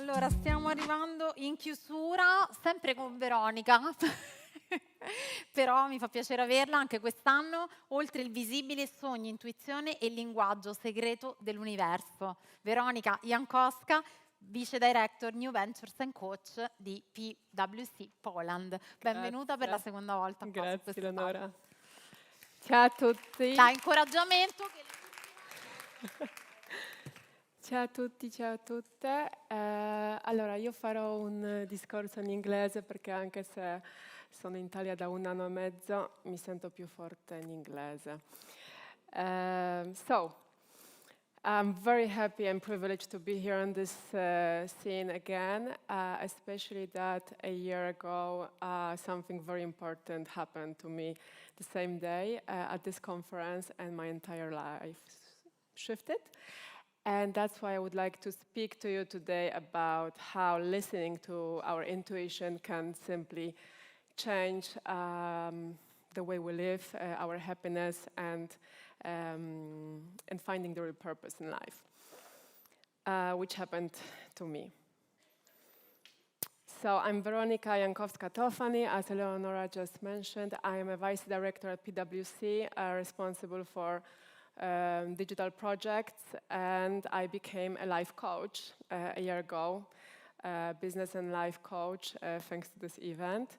Allora, stiamo arrivando in chiusura, sempre con Weronika, però mi fa piacere averla anche quest'anno. Oltre il visibile, sogni, intuizione e linguaggio, segreto dell'universo. Weronika Jankowska, Vice Director New Ventures and Coach di PwC Poland. Benvenuta per la seconda volta qua su Grazie, questo Eleonora. Ciao a tutti. Da incoraggiamento che Ciao a tutti, ciao a tutte. Allora, io farò un discorso in inglese perché anche se sono in Italia da 1 anno e mezzo, mi sento più forte in inglese. So, I'm very happy and privileged to be here on this scene again, especially that a year ago something very important happened to me the same day at this conference, and my entire life shifted. And that's why I would like to speak to you today about how listening to our intuition can simply change the way we live, our happiness, and finding the real purpose in life, which happened to me. So I'm Weronika Jankowska-Tofani, as Eleonora just mentioned. I am a vice director at PwC, responsible for digital projects, and I became a life coach a year ago, business and life coach, thanks to this event.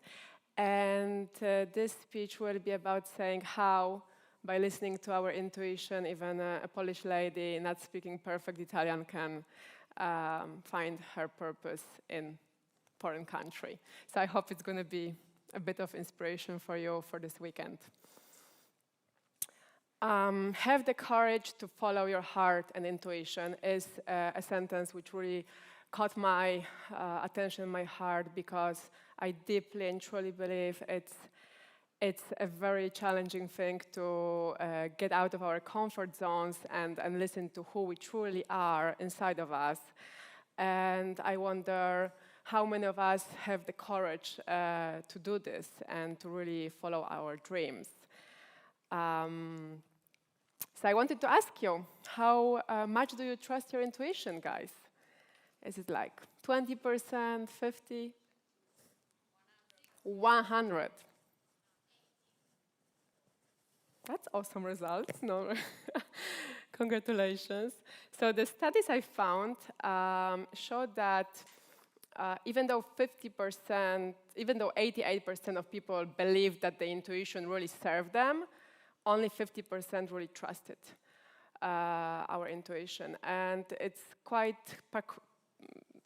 And this speech will be about saying how, by listening to our intuition, even a Polish lady not speaking perfect Italian can find her purpose in foreign country. So I hope it's going to be a bit of inspiration for you for this weekend. Have the courage to follow your heart and intuition is a sentence which really caught my attention, my heart, because I deeply and truly believe it's a very challenging thing to get out of our comfort zones and listen to who we truly are inside of us. And I wonder how many of us have the courage to do this and to really follow our dreams. So I wanted to ask you, how much do you trust your intuition, guys? Is it like 20%, 50? 100. That's awesome results. No, congratulations. So the studies I found showed that even though 50%, even though 88% of people believe that the intuition really served them, only 50% really trusted our intuition. And it's quite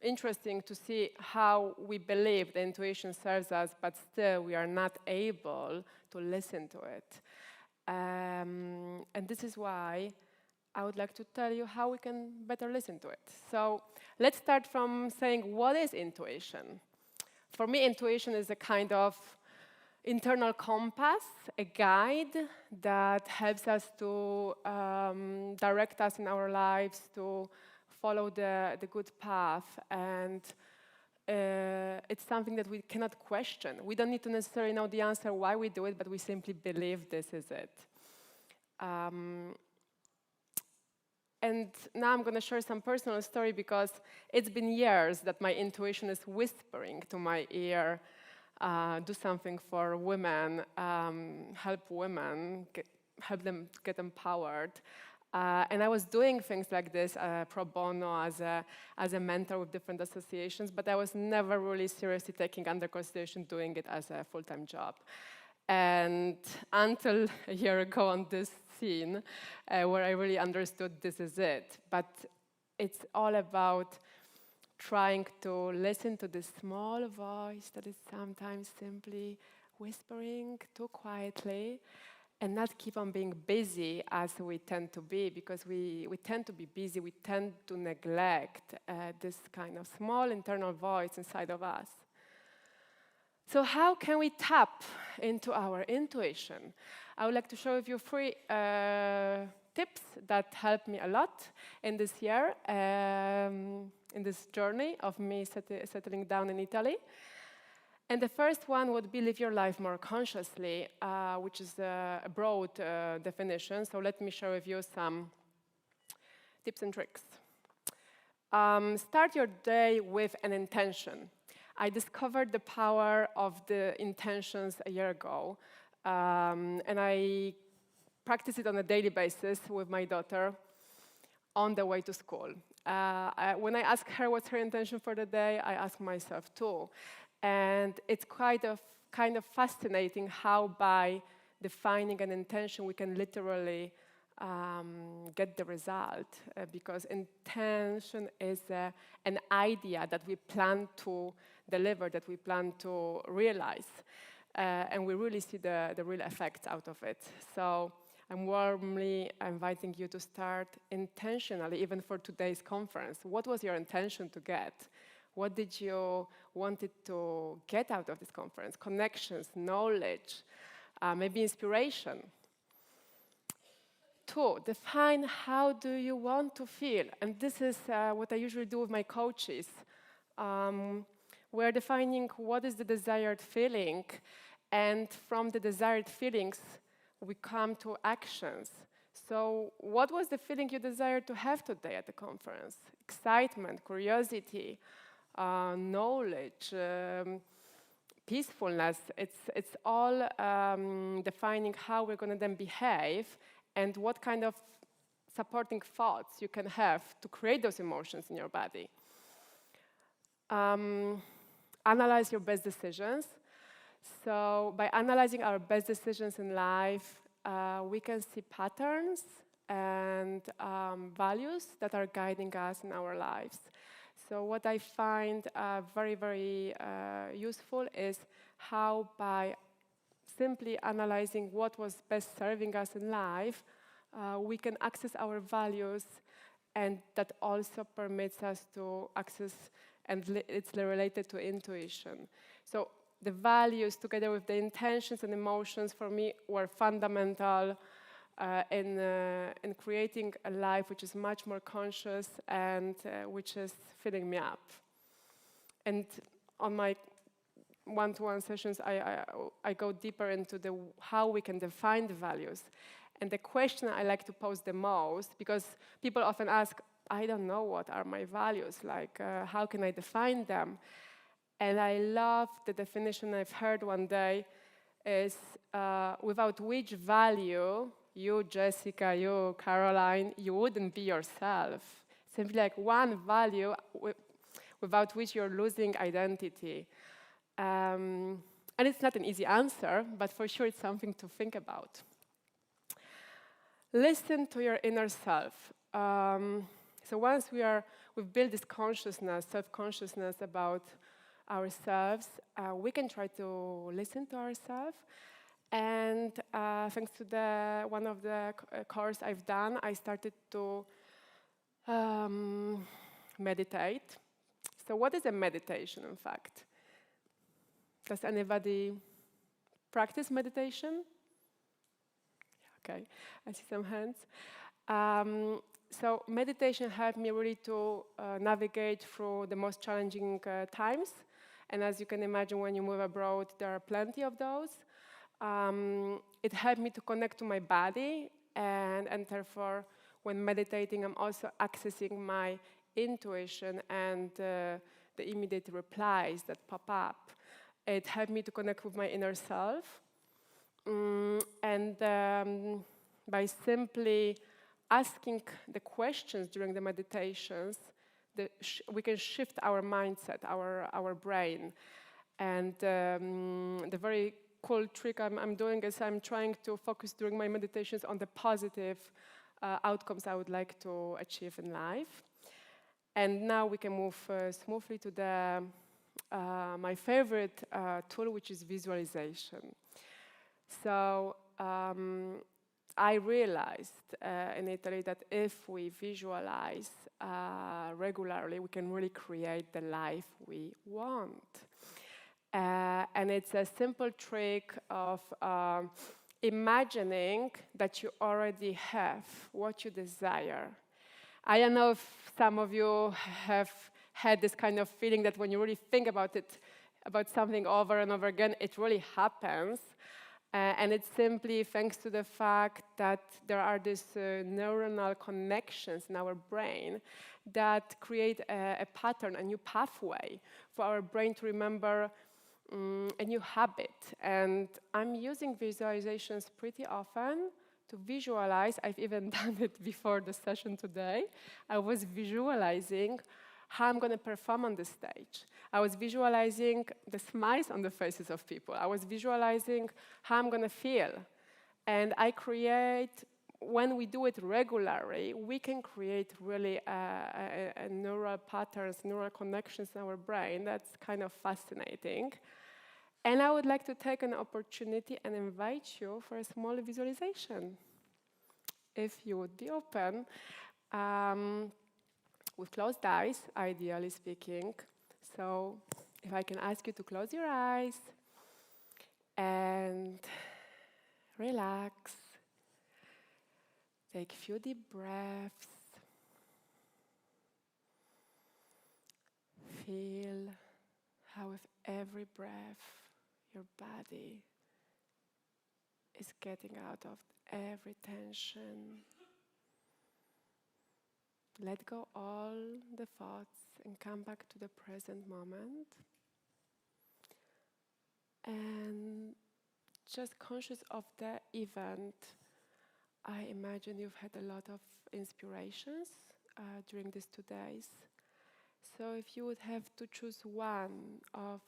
interesting to see how we believe the intuition serves us, but still we are not able to listen to it. And this is why I would like to tell you how we can better listen to it. So let's start from saying, what is intuition? For me, intuition is a kind of internal compass, a guide that helps us to direct us in our lives, to follow the good path. And it's something that we cannot question. We don't need to necessarily know the answer why we do it, but we simply believe this is it. And now I'm going to share some personal story, because it's been years that my intuition is whispering to my ear, do something for women, help women, help them get empowered. And I was doing things like this pro bono as a mentor with different associations, but I was never really seriously taking under consideration doing it as a full-time job. And until a year ago on this scene, where I really understood this is it. But it's all about trying to listen to this small voice that is sometimes simply whispering too quietly, and not keep on being busy as we tend to be, because we tend to be busy, we tend to neglect this kind of small internal voice inside of us. So how can we tap into our intuition? I would like to share with you 3 tips that helped me a lot in this year, in this journey of me settling down in Italy. And the first one would be live your life more consciously, which is a broad definition. So let me share with you some tips and tricks. Start your day with an intention. I discovered the power of the intentions a year ago, and I practice it on a daily basis with my daughter on the way to school. When I ask her what's her intention for the day, I ask myself too. And it's kind of fascinating how by defining an intention we can literally get the result, because intention is an idea that we plan to deliver, that we plan to realize, and we really see the real effects out of it. So I'm warmly inviting you to start intentionally, even for today's conference. What was your intention to get? What did you wanted to get out of this conference? Connections, knowledge, maybe inspiration. 2, define how do you want to feel. And this is what I usually do with my coaches. We're defining what is the desired feeling, and from the desired feelings, we come to actions. So what was the feeling you desired to have today at the conference? Excitement, curiosity, knowledge, peacefulness. It's all defining how we're going to then behave and what kind of supporting thoughts you can have to create those emotions in your body. Analyze your best decisions. So by analyzing our best decisions in life, we can see patterns and values that are guiding us in our lives. So what I find very, very useful is how by simply analyzing what was best serving us in life, we can access our values, and that also permits us to access, and it's related to intuition. So the values, together with the intentions and emotions, for me were fundamental in creating a life which is much more conscious and which is filling me up. And on my one-to-one sessions, I go deeper into how we can define the values. And the question I like to pose the most, because people often ask, I don't know what are my values, like how can I define them? And I love the definition I've heard one day is without which value, you, Jessica, you, Caroline, you wouldn't be yourself. Simply like one value without which you're losing identity. And it's not an easy answer, but for sure it's something to think about. Listen to your inner self. So once we've built this consciousness, self-consciousness about ourselves, we can try to listen to ourselves. And thanks to one of the course I've done, I started to meditate. So what is a meditation, in fact? Does anybody practice meditation? Okay, I see some hands. So meditation helped me really to navigate through the most challenging times. And as you can imagine, when you move abroad, there are plenty of those. It helped me to connect to my body, and therefore, when meditating, I'm also accessing my intuition and the immediate replies that pop up. It helped me to connect with my inner self. And by simply asking the questions during the meditations, we can shift our mindset, our brain. And the very cool trick I'm doing is I'm trying to focus during my meditations on the positive outcomes I would like to achieve in life. And now we can move smoothly to my favorite tool, which is visualization. So I realized in Italy that if we visualize regularly, we can really create the life we want. And it's a simple trick of imagining that you already have what you desire. I don't know if some of you have had this kind of feeling that when you really think about it, about something over and over again, it really happens. And it's simply thanks to the fact that there are these neuronal connections in our brain that create a pattern, a new pathway for our brain to remember a new habit. And I'm using visualizations pretty often to visualize. I've even done it before the session today. I was visualizing how I'm going to perform on the stage. I was visualizing the smiles on the faces of people. I was visualizing how I'm going to feel. And I create, when we do it regularly, we can create really a neural patterns, neural connections in our brain. That's kind of fascinating. And I would like to take an opportunity and invite you for a small visualization, if you would be open. With closed eyes, ideally speaking. So if I can ask you to close your eyes and relax. Take a few deep breaths. Feel how with every breath your body is getting out of every tension. Let go all the thoughts and come back to the present moment. And just conscious of the event, I imagine you've had a lot of inspirations during these 2 days. So if you would have to choose one of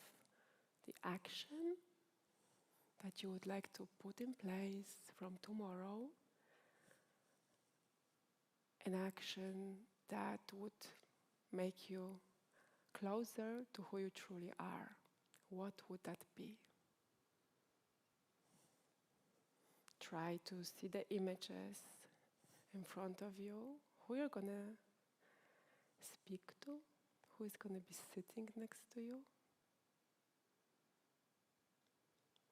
the action that you would like to put in place from tomorrow, an action that would make you closer to who you truly are, what would that be? Try to see the images in front of you, who you're going to speak to, who is going to be sitting next to you,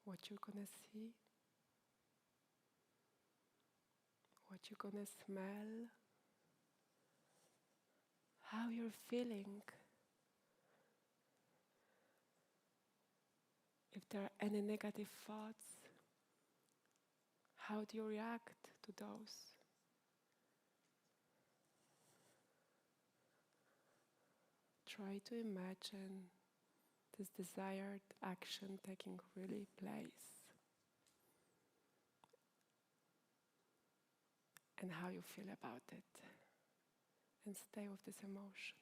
what you're going to see, what you're going to smell, how you're feeling. If there are any negative thoughts, how do you react to those? Try to imagine this desired action taking really place. And how you feel about it. And stay with this emotion.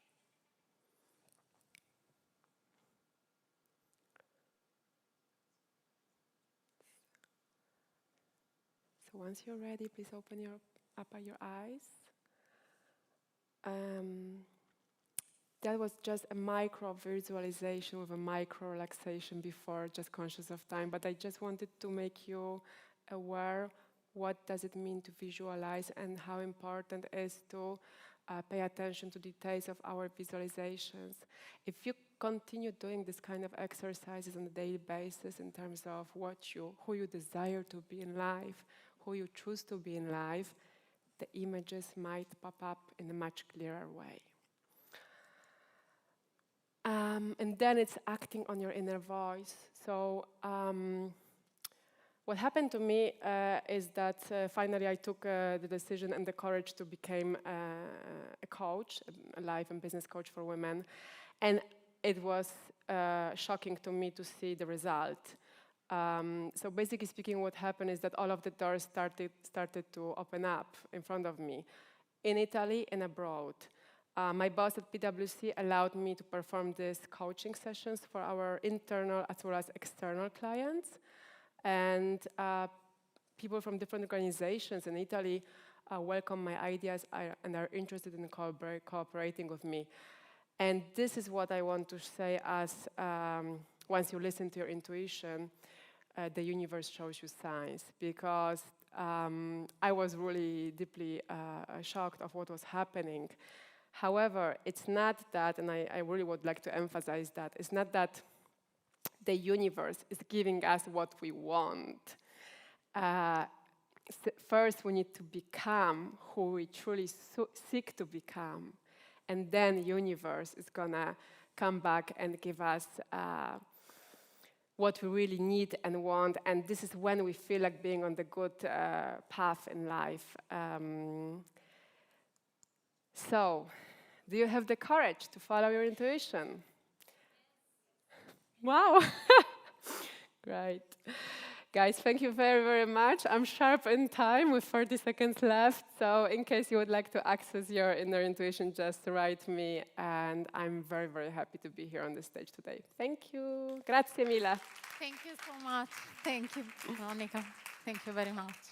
So once you're ready, please open your eyes. That was just a micro visualization with a micro relaxation before, just conscious of time. But I just wanted to make you aware what does it mean to visualize and how important it is to pay attention to details of our visualizations. If you continue doing this kind of exercises on a daily basis in terms of who you desire to be in life, who you choose to be in life, the images might pop up in a much clearer way. And then it's acting on your inner voice. So what happened to me is that finally I took the decision and the courage to become a coach, a life and business coach for women. And it was shocking to me to see the result. So basically speaking, what happened is that all of the doors started to open up in front of me, in Italy and abroad. My boss at PwC allowed me to perform these coaching sessions for our internal as well as external clients. And people from different organizations in Italy welcome my ideas and are interested in cooperating with me. And this is what I want to say as once you listen to your intuition, the universe shows you signs. Because I was really deeply shocked of what was happening. However, it's not that, and I really would like to emphasize that, it's not that the universe is giving us what we want. First, we need to become who we truly seek to become. And then the universe is gonna come back and give us what we really need and want, and this is when we feel like being on the good path in life. So, do you have the courage to follow your intuition? Wow! Great. Guys, thank you very, very much. I'm sharp in time with 30 seconds left, so in case you would like to access your inner intuition, just write me, and I'm very, very happy to be here on the stage today. Thank you. Grazie mille. Thank you so much. Thank you, Weronika. Thank you very much.